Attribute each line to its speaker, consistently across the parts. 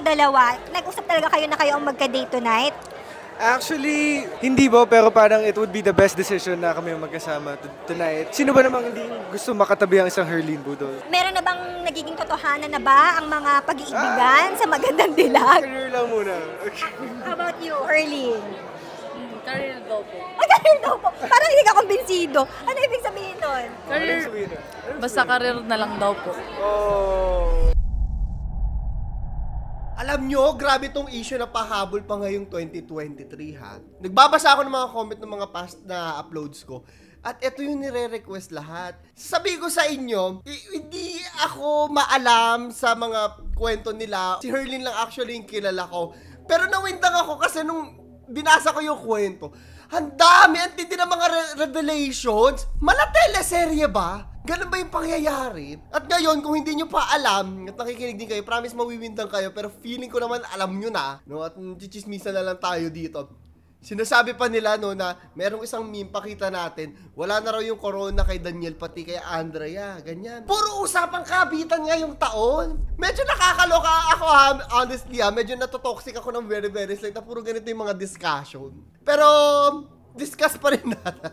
Speaker 1: kayong dalawa, nag-usap talaga kayo na kayo ang magka-date tonight?
Speaker 2: Actually, hindi po, pero parang it would be the best decision na kami magkasama tonight. Sino ba namang hindi gusto makatabi ang isang Herlene Budol?
Speaker 1: Meron na bang nagiging totohanan na ba ang mga pag-iibigan sa magandang dilag?
Speaker 2: Career lang muna. Okay.
Speaker 1: How about you, Herlene?
Speaker 3: Career daw po.
Speaker 1: Ay, career daw po. Parang hindi ka kumbinsido. Ano ibig sabihin nun?
Speaker 3: Career, basta career na lang daw po.
Speaker 2: Oh.
Speaker 4: Alam nyo, grabe tong issue na pahabol pa ngayong 2023 ha. Nagbabasa ako ng mga comment ng mga past na uploads ko. At ito yung nire-request lahat. Sabi ko sa inyo, hindi ako maalam sa mga kwento nila. Si Herlene lang actually yung kilala ko. Pero nawindang ako kasi nung binasa ko yung kwento, ang dami, ang tindi ng mga revelations. Mala teleserye ba? Ganun ba yung pangyayari? At ngayon, kung hindi nyo pa alam, at nakikinig din kayo, promise mawiwindang kayo, pero feeling ko naman alam nyo na, no? At chichismisan na lang tayo dito. Sinasabi pa nila, no, na merong isang meme, pakita natin, wala na raw yung corona kay Daniel, pati kay Andrea, ganyan. Puro usapang kabitan ngayong taon. Medyo nakakaloka ako, ha, honestly, ha, medyo natotoxic ako ng very, very slight, na puro ganito yung mga discussion. Pero, discuss pa rin natin.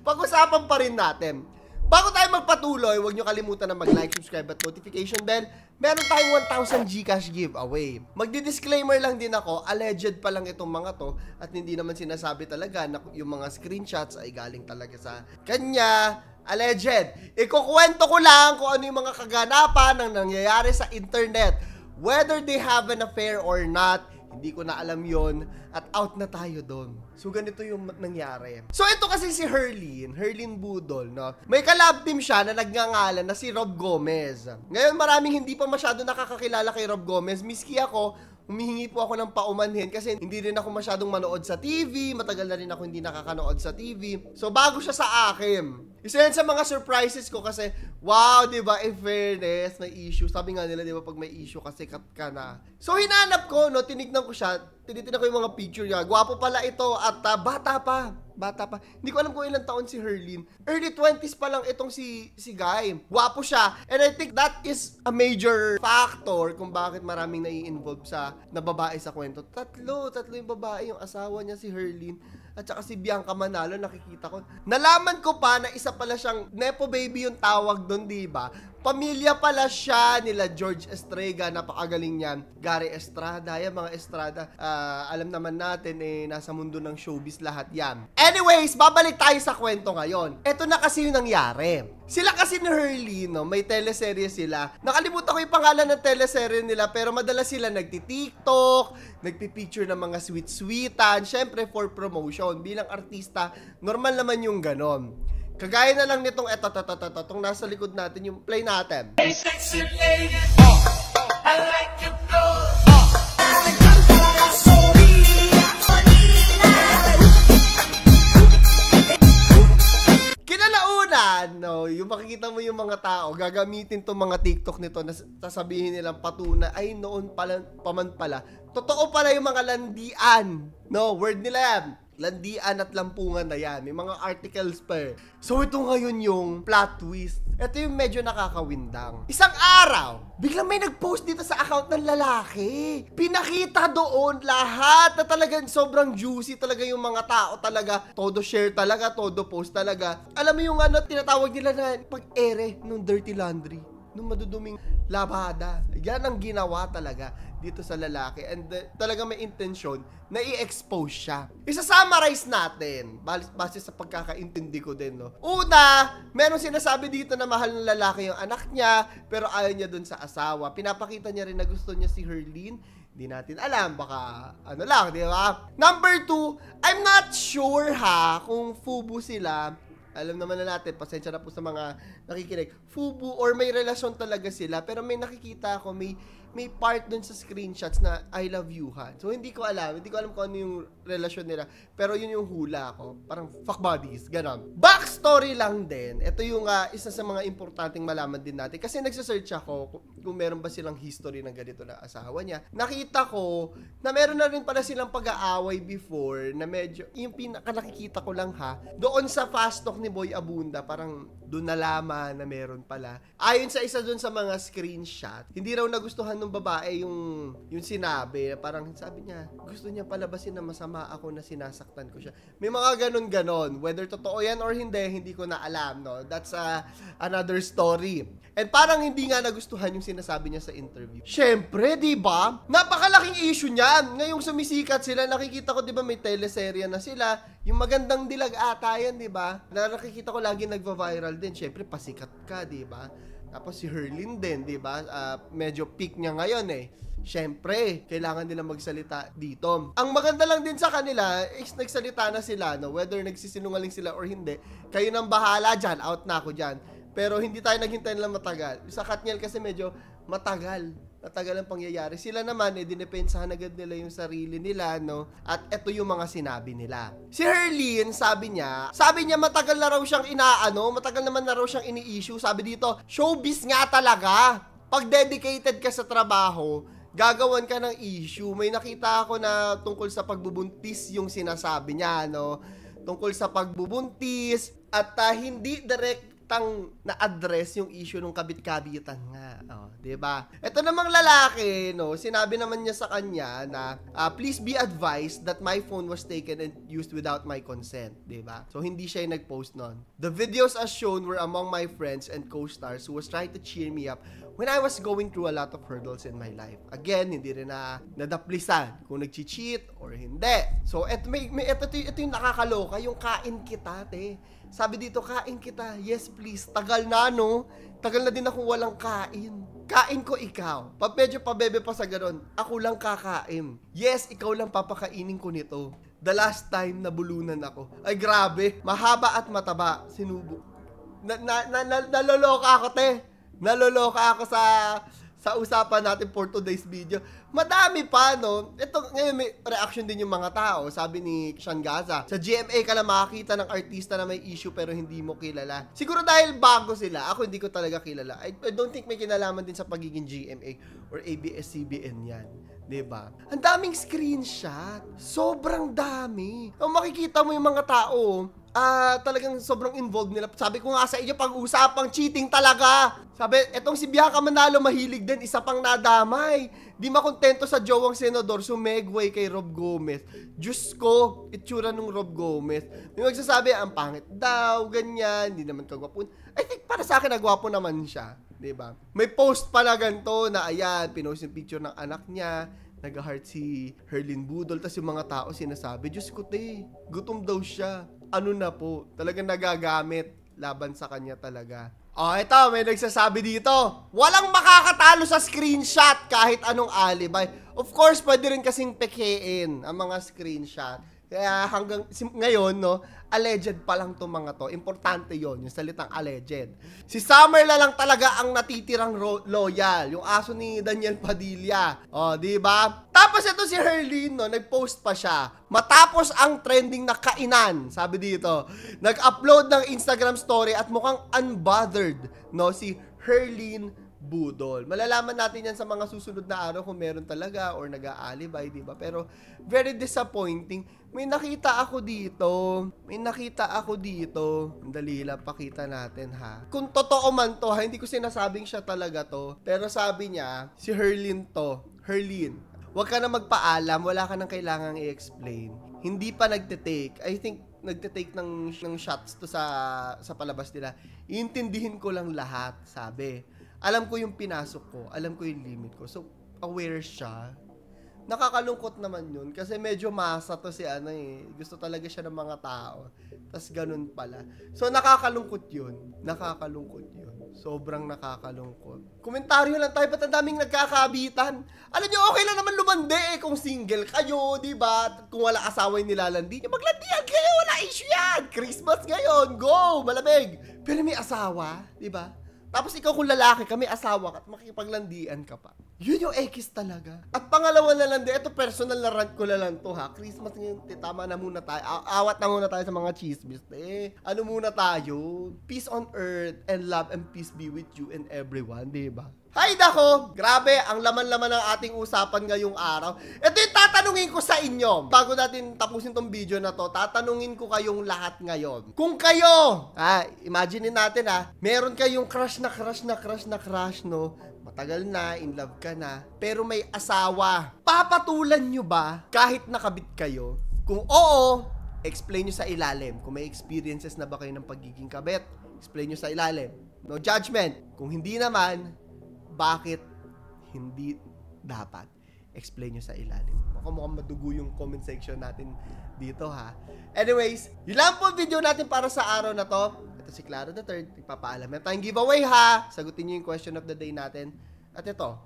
Speaker 4: Pag-usapan pa rin natin. Bago tayo magpatuloy, huwag nyo kalimutan na mag-like, subscribe at notification bell. Meron tayong 1,000 Gcash giveaway. Magdi-disclaimer lang din ako, alleged pa lang itong mga to at hindi naman sinasabi talaga na yung mga screenshots ay galing talaga sa kanya. Alleged. Ikukwento ko lang kung ano yung mga kaganapan ng nangyayari sa internet. Whether they have an affair or not, hindi ko na alam yon at out na tayo doon. So, ganito yung nangyari. So, ito kasi si Herlene Budol, no? May collab team siya na nagngangalan na si Rob Gomez. Ngayon, maraming hindi pa masyado nakakakilala kay Rob Gomez. Miski ako, humihingi po ako ng paumanhin kasi hindi rin ako masyadong manood sa TV. Matagal na rin ako hindi nakakanood sa TV. So, bago siya sa akin. Isa yan sa mga surprises ko kasi, wow, di ba, in fairness, may issue. Sabi nga nila, di ba, pag may issue kasi cut ka na. So, hinanap ko, no, tinignan ko siya, tinitignan ko yung mga picture niya. Gwapo pala ito at bata pa. Hindi ko alam kung ilang taon si Herlene. Early 20s pa lang itong si Guy. Gwapo siya. And I think that is a major factor kung bakit maraming nai-involve na babae sa kwento. Tatlo yung babae, yung asawa niya si Herlene. At saka si Bianca Manalo, nakikita ko. Nalaman ko pa na isa pala siyang Nepo baby yung tawag doon, di ba? Pamilya pala siya nila George Estrega, napakagaling niyan. Gary Estrada, yan mga Estrada. Alam naman natin, nasa mundo ng showbiz lahat yan. Anyways, babalik tayo sa kwento ngayon. Ito na kasi yung nangyari. Sila kasi ni Herlene, no, may teleserye sila. Nakalimutan ko yung pangalan ng teleserye nila, pero madalas sila nagti-TikTok, nagpi-picture ng mga sweet-sweetan, syempre for promotion. Bilang artista, normal naman yung ganon. Kagaya na lang nitong itong nasa likod natin, yung play natin. Hey, sexy lady, I like your clothes. Kinalaunan, no, yung makikita mo yung mga tao, gagamitin tong mga TikTok nito na sasabihin nilang patuna, ay noon pala, paman pala. Totoo pala yung mga landian. No, word nila yan. Landian at lampungan na yan. May mga articles pa. So, ito ngayon yung plot twist. Ito yung medyo nakakawindang. Isang araw, biglang may nag-post dito sa account ng lalaki. Pinakita doon lahat na talagang sobrang juicy talaga yung mga tao talaga. Todo share talaga, todo post talaga. Alam mo yung ano, tinatawag nila na pag-ere nung dirty laundry. Nung maduduming labada. Yan ang ginawa talaga dito sa lalaki. And talaga may intensyon na i-expose siya. Isa-summarize natin. Base sa pagkakaintindi ko din, no. Una, meron sinasabi dito na mahal ng lalaki yung anak niya, pero ayaw niya dun sa asawa. Pinapakita niya rin na gusto niya si Herlene. Hindi natin alam. Baka ano lang, di ba? Number 2, I'm not sure ha kung fubu sila. Alam naman na natin, pasensya na po sa mga nakikinig. Fubu or may relasyon talaga sila, pero may nakikita ako, may part dun sa screenshots na I love you ha. So hindi ko alam kung ano yung relasyon nila, pero yun yung hula ko. Parang fuck buddies, ganon. Backstory lang din. Ito yung isa sa mga importanteng malaman din natin. Kasi nagsasearch ako kung meron ba silang history ng ganito na asawa niya. Nakita ko na meron na rin pala silang pag-aaway before na medyo, yung pinaka nakikita ko lang ha, doon sa fast talk ni Boy Abunda, parang Doon nalaman na meron pala. Ayon sa isa doon sa mga screenshot, hindi raw nagustuhan ng babae yung sinabi. Parang sabi niya, gusto niya palabasin na masama ako na sinasaktan ko siya. May mga ganon-ganon. Whether totoo yan or hindi ko na alam. No? That's another story. And parang hindi nga nagustuhan yung sinasabi niya sa interview. Syempre, di ba? Napakalaking issue niyan. Ngayong sumisikat sila, nakikita ko, di ba, may teleserye na sila. Yung Magandang Dilag ata yan, di ba? Nakikita ko lagi nagva-viral din. Syempre, pasikat ka, di ba? Tapos si Herlin din, di ba? Medyo peak niya ngayon eh. Syempre, kailangan nila magsalita dito. Ang maganda lang din sa kanila is nagsalita na sila, no? Whether nagsisinungaling sila or hindi. Kayo nang bahala dyan, out na ako dyan. Pero hindi tayo naghintay nila matagal. Sa Katniel kasi medyo matagal ang pangyayari. Sila naman, dinepensahan agad nila yung sarili nila, no? At eto yung mga sinabi nila. Si Herlin, sabi niya matagal na raw siyang matagal naman na raw siyang ini-issue. Sabi dito, showbiz nga talaga. Pag dedicated ka sa trabaho, gagawan ka ng issue. May nakita ako na tungkol sa pagbubuntis yung sinasabi niya, no? Tungkol sa pagbubuntis at hindi direct na-address yung issue ng kabit-kabitan nga. Diba? Ito namang lalaki, no, sinabi naman niya sa kanya na, please be advised that my phone was taken and used without my consent. Diba? So, hindi siya yung nag-post nun. The videos as shown were among my friends and co-stars who was trying to cheer me up when I was going through a lot of hurdles in my life. Again, hindi rin na nadaplisan kung nag-cheat or hindi. So, ito yung nakakaloka, yung kain kita, te. Sabi dito, kain kita. Yes, please. Tagal na, no? Tagal na din akong walang kain. Kain ko ikaw. Medyo pabebe pa sa ganon. Ako lang kakain. Yes, ikaw lang papakainin ko nito. The last time nabulunan ako. Ay, grabe. Mahaba at mataba. Sinubo. Naloloka ako, te. Naloloka ako sa usapan natin for today's video. Madami pa, no? Ito, ngayon may reaction din yung mga tao. Sabi ni Sean Gaza, sa GMA ka lang makakita ng artista na may issue pero hindi mo kilala. Siguro dahil bago sila, ako hindi ko talaga kilala. I don't think may kinalaman din sa pagiging GMA or ABS-CBN yan. Diba? Ang daming screenshot. Sobrang dami. Kung makikita mo yung mga tao, talagang sobrang involved nila. Sabi ko nga sa inyo, pag-usapang cheating talaga. Sabi, etong si Bianca Manalo mahilig din, isa pang nadamay. Di makontento sa jowang senador, sumegway kay Rob Gomez. Diyos ko, itsura nung Rob Gomez. May magsasabi, ang pangit daw, ganyan, hindi naman kagwapo. I think para sa akin, nagwapo naman siya. Diba? May post pala ganito na ayan, pinost yung picture ng anak niya, nag-heart si Herlin Budol, tas yung mga tao sinasabi, Diyos ko te, gutom daw siya. Ano na po, talagang nagagamit laban sa kanya talaga. Ito, may nagsasabi dito, walang makakatalo sa screenshot kahit anong alibay. Of course, pwede rin kasing pekein ang mga screenshot. Kaya hanggang ngayon, no, alleged pa lang itong mga to. Importante yon yung salitang alleged. Si Summer na lang talaga ang natitirang loyal. Yung aso ni Daniel Padilla. Di ba? Tapos ito si Herlin, no, nag-post pa siya. Matapos ang trending na kainan, sabi dito, nag-upload ng Instagram story at mukhang unbothered, no, si Herlin Budol. Malalaman natin yan sa mga susunod na araw kung meron talaga or nag-aalibay, di ba? Pero very disappointing. May nakita ako dito. Dali lang, pakita natin ha. Kung totoo man to, hindi ko sinasabing siya talaga to. Pero sabi niya, si Herlin to. Herlin, huwag ka na magpaalam, wala ka nang kailangang i-explain. Hindi pa nagte-take. I think nagte-take ng shots to sa palabas nila. Iintindihin ko lang lahat, sabi. Alam ko yung pinasok ko, alam ko yung limit ko. So, aware siya. Nakakalungkot naman yun kasi medyo masa to si Gusto talaga siya ng mga tao. Tas ganun pala. So, nakakalungkot yun. Sobrang nakakalungkot. Komentaryo lang tayo, ba't ang daming nagkakabitan? Alam nyo, okay lang naman lumandi kung single kayo, di ba? Kung wala asawa yung nilalandi nyo, maglandian kayo, wala issue yan! Christmas ngayon, go! Malamig! Pero may asawa, di ba? Tapos ikaw kung lalaki ka, may asawa ka at makikipaglandian ka pa. Yun yung ekis talaga. At pangalawa na lang din, ito personal na rant ko na lang to ha. Christmas ngayon, tama na muna tayo. Awat na muna tayo sa mga chismis. Ano muna tayo? Peace on earth and love and peace be with you and everyone, diba? Hay nako, grabe, ang laman-laman ng ating usapan ngayong araw. Ito yung tatanungin ko sa inyo. Bago natin tapusin tong video na to, tatanungin ko kayong lahat ngayon. Kung kayo, imaginein natin meron kayong crush, no? Matagal na, in love ka na, pero may asawa. Papatulan nyo ba kahit nakabit kayo? Kung oo, explain nyo sa ilalim. Kung may experiences na ba kayo ng pagiging kabit, explain nyo sa ilalim. No judgment. Kung hindi naman, bakit hindi dapat? Explain nyo sa ilalim. Mukhang madugo yung comment section natin dito Anyways, yun lang po video natin para sa araw na to. Ito si Clara the Third. Ipapaalam na tayong giveaway Sagutin nyo yung question of the day natin. At ito,